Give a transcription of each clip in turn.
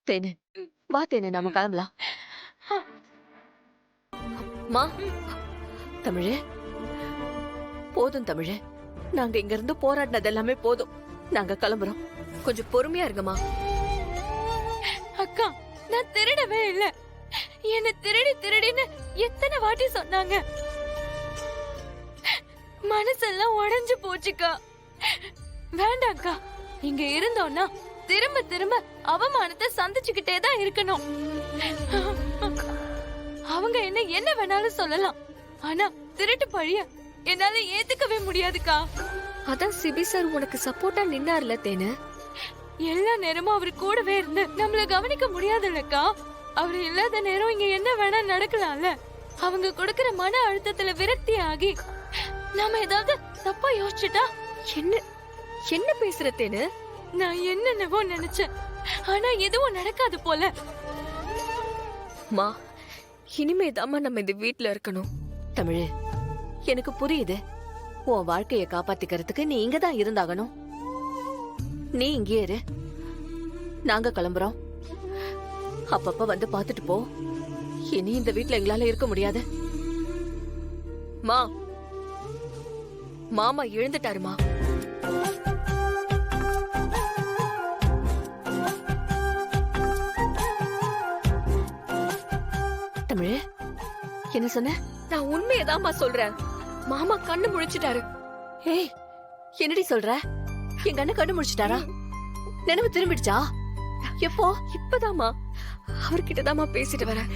தேனு, வா தேனு, நாம கிளம்பலாம். மா, தமிழே, போதும் தமிழே. நாங்க இங்க இருந்து போராடினது எல்லாமே போதும். நாங்க கிளம்புறோம். கொஞ்சம் பொறுமையா இருங்கம்மா. அக்கா, நான் திருடவே இல்ல. என்ன திருடின்னு எத்தனை வாட்டி சொன்னாங்க. மனசெல்லாம் உடைஞ்சு போச்சுக்கா. வேண்டாம்க்கா, இங்க இருந்தோம்னா திரும்ப திரும்ப அவமானத்தை சந்திச்சுக்கிட்டே தான் இருக்கணும். அவங்க என்ன வேணாலும் சொல்லலாம், ஆனா திருட்டு பழிய என்னால ஏத்துக்கவே முடியாதுக்கா. அதான் சிபி சார் உனக்கு சப்போர்ட்டா நின்னார்ல தேனு. எல்லா நேரமும் அவரு கூடவே இருந்து நம்மள கவனிக்க முடியாதுல்லக்கா. அவரு இல்லாத நேரம் இங்க என்ன வேணா நடக்கலாம்ல. அவங்க கொடுக்கற மன அழுத்தத்துல விரக்தி ஆகி நாம ஏதாவது தப்பா யோசிச்சுட்டா என்ன பேசுற தேனு? நான் என்னென்னவோ நினைச்சேன், ஆனா எதுவும் நடக்காது போல. மா, இனிமேதாம்மா நம்ம இந்த வீட்ல இருக்கணும். தமிழே, எனக்கு புரியுது. உன் வாழ்க்கைய காப்பாத்திக்கிறதுக்கு நீ இங்கதான் இருந்தாகணும். நீ இங்கே இரு, நாங்க கிளம்புறோம். அப்பப்ப வந்து பாத்துட்டு போ. இனி இந்த வீட்ல எங்களால இருக்க முடியாது. மா, மாமா எழுந்துட்டாருமா. தமிழே, என்ன சொன்ன? நான் உண்மையதாம்மா சொல்றேன். மாமா கண்ணு முழிச்சிட்டாரு. ஏய், என்னடி சொல்ற? எங்க அண்ணன் கண்ணு முடிச்சிட்டாரா? நினைவு திரும்பிடுச்சா? எப்போ? இப்பதாம்மா அவர்கிட்டதாம்மா பேசிட்டு வரேன்.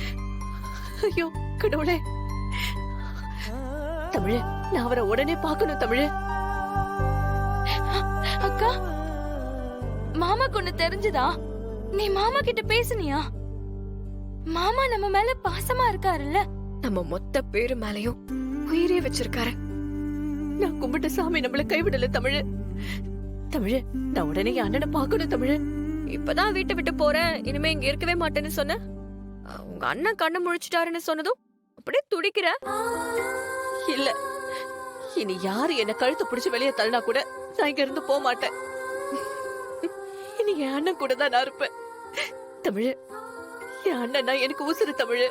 ஐயோ கடவுளே. தமிழ், நான் அவரை உடனே பார்க்கணும். தமிழ், அக்கா, மாமாக்கு ஒண்ணு தெரிஞ்சுதா? நீ மாமா கிட்ட பேசுனியா? மாமா நம்ம மேல பாசமா இருக்காருல்ல. நம்ம மொத்த பேரு மேலயும் உயிரே வச்சிருக்காரு. நான் கும்பிட்ட சாமி நம்மள கைவிடல. தமிழ், தமிழ், நான் உடனே என் அண்ணனை பார்க்கணும். தமிழ், இப்பதான் வீட்டை விட்டு போறேன், இனிமே இங்க இருக்கவே மாட்டேன்னு சொன்ன. உங்க அண்ணன் கண்ணு முழிச்சிட்டாருன்னு சொன்னதும் அப்படியே துடிக்கிற. இல்ல, இனி யாரு என்ன கழுத்து பிடிச்சு வெளியே தள்ளினா கூட நான் இங்க இருந்து போக மாட்டேன். இனி என் அண்ணன் கூட தான் நான் இருப்பேன். தமிழ், என் அண்ணனா எனக்கு உசுறு. தமிழ்,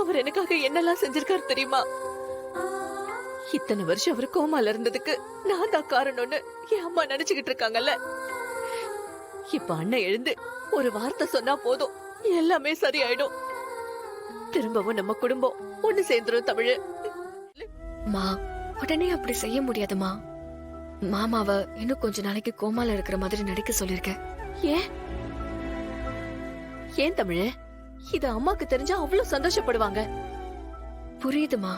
அவர் எனக்காக என்னெல்லாம் செஞ்சிருக்காரு தெரியுமா? இத்தனை வருஷம் அவர் கோமால இருந்ததுக்கு நான் தான் காரணம்னு என் அம்மா நினைச்சுக்கிட்டு இருக்காங்கல்ல. இப்ப அண்ணன் எழுந்து ஒரு வார்த்தை சொன்னா போதும், எல்லாமே சரியாயிடும். திரும்பவும் நம்ம குடும்பம் ஒண்ணு சேர்ந்துரும். தமிழ், மா, உடனே அப்படி செய்ய முடியாதுமா. மாமாவ இன்னும் கொஞ்ச நாளைக்கு கோமால இருக்கிற மாதிரி நடிக்க சொல்லிருக்கேன். ஏன் ஏன் தமிழ்? இது அம்மாக்கு தெரிஞ்சா அவ்வளவு சந்தோஷப்படுவாங்க. புரியுதுமா,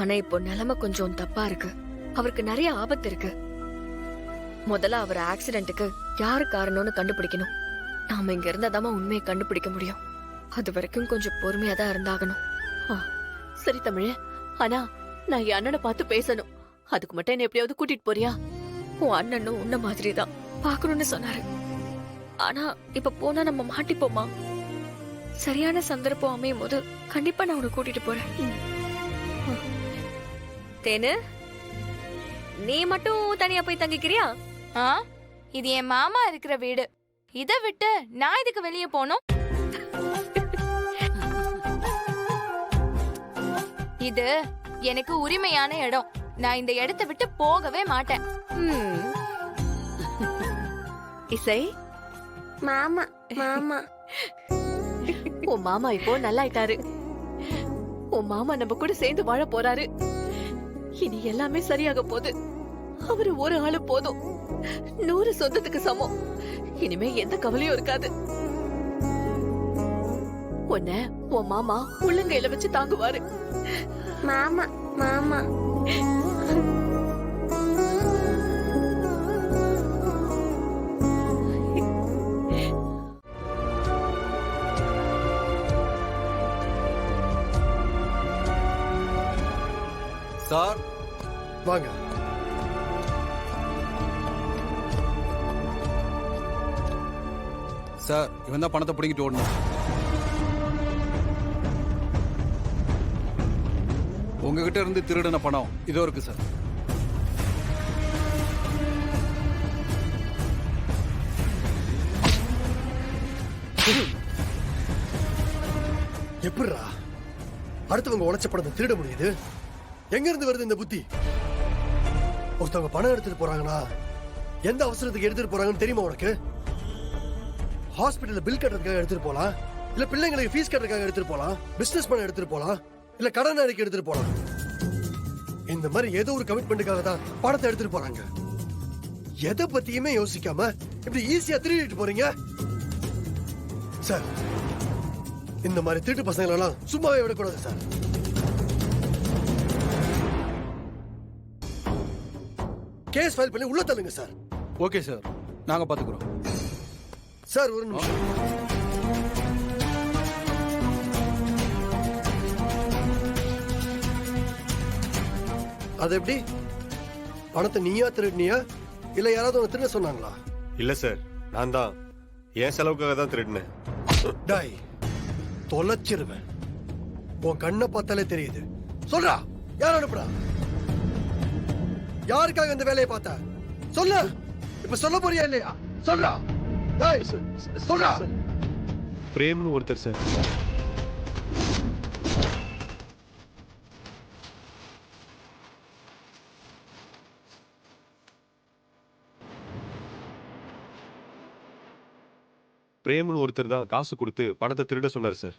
ஆனா இப்போ நிலைமை கொஞ்சம் தப்பா இருக்கு. அவருக்கு நிறைய ஆபத்து இருக்கு. முதல்ல அவர் ஆக்சிடென்ட்டுக்கு யாரு காரணம்னு கண்டுபிடிக்கணும். நாம இங்க இருந்தாதாம உண்மையை கண்டுபிடிக்க முடியும். அது வரைக்கும் கொஞ்சம் பொறுமையா தான் இருந்தாகணும். சரி தமிழ், ஆனா நான் என் அண்ணனை பார்த்து பேசணும். அதுக்கு மட்டும் என்ன எப்படியாவது கூட்டிட்டு போறியா? உன் அண்ணனும் உன்ன மாதிரி தான் பாக்கணும்னு சொன்னாரு. ஆனா இப்ப போனா நம்ம மாட்டிப்போமா. சரியான சந்தர்ப்பம் அமையும் போது கண்டிப்பா நான் உன்னை கூட்டிட்டு போறேன். தேனு, நீ மட்டும் தனியா போய் தங்கிக்கிறியா? இது என் மாமா இருக்கிற வீடு. இத விட்டு நான் இதுக்கு வெளியே போனோம். இது எனக்கு உரிமையான இடம். நான் இந்த இடத்தை விட்டு போகவே மாட்டேன். இசை, மாமா மாமா உன் மாமா இப்போ நல்லாயிட்டாரு. உன் மாமா நம்ம கூட சேர்ந்து வாழ போறாரு. இனி எல்லாமே சரியாக போகுது. அவரு ஒரு ஆளு போதும், 100 சொந்தத்துக்கு சமம். இனிமே எந்த கவலையும் இருக்காது. உன்ன உன் மாமா உள்ளங்கையில வச்சு தாங்குவாரு. மாமா மாமா சார் வாங்க. சார், இவன் தான் பணத்தை பிடிங்கிட்டு ஓடணும். உங்ககிட்ட இருந்து திருடின பணம் இதோ இருக்கு சார். எப்படிரா அடுத்தவங்க உழைச்ச பணத்தை திருட முடியுது? எங்க இருந்து வருது இந்த புத்தி? ஒருத்தவங்க பணம் எடுத்துட்டு போறாங்கன்னா எந்த அவசரத்துக்கு எடுத்துட்டு போறாங்கன்னு தெரியுமா உனக்கு? ஹாஸ்பிட்டல்ல பில் கட்டுறதுக்காக எடுத்துட்டு போலாம், இல்ல பிள்ளைங்களுக்கு ஃபீஸ் கட்டுறதுக்காக எடுத்துட்டு போலாம், பிசினஸ் பண்ண எடுத்துட்டு போலாம், இல்ல கடன் அடைக்க எடுத்துட்டு போலாம். இந்த மாதிரி ஏதோ ஒரு கமிட்மெண்ட்டுக்காக தான் பணத்தை எடுத்துட்டு போறாங்க. எதை பத்தியுமே யோசிக்காம இப்படி ஈஸியா திருடிட்டு போறீங்க சார். இந்த மாதிரி திருட்டு பசங்களெல்லாம் சும்மாவே விடக்கூடாது சார். கேஸ் ஃபைல் பண்ணி உள்ள தள்ளுங்க சார். ஓகே சார், நாங்க பாத்துக்கிறோம். சார் ஒரு நிமிஷம். அது எப்படி? பணத்தை நீயா திருடினியா இல்ல யாராவது உன்னை திருட சொன்னாங்களா? இல்ல சார், நான் தான் என் செலவுக்காக தான் திருடினேன். டாய், தொலைச்சிருவேன். உன் கண்ணை பார்த்தாலே தெரியுது. சொல்றா, யார் அனுப்புறா? யாருக்காக இந்த வேலையை பார்த்த? சொல்லு. இப்ப சொல்ல போறியா இல்லையா? சொல்றா. டாய், சொல்றா. பிரேம்னு ஒருத்தர் சார். பிரேம்னு ஒருத்தர் தான் காசு கொடுத்து பணத்தை திருட சொன்னார் சார்.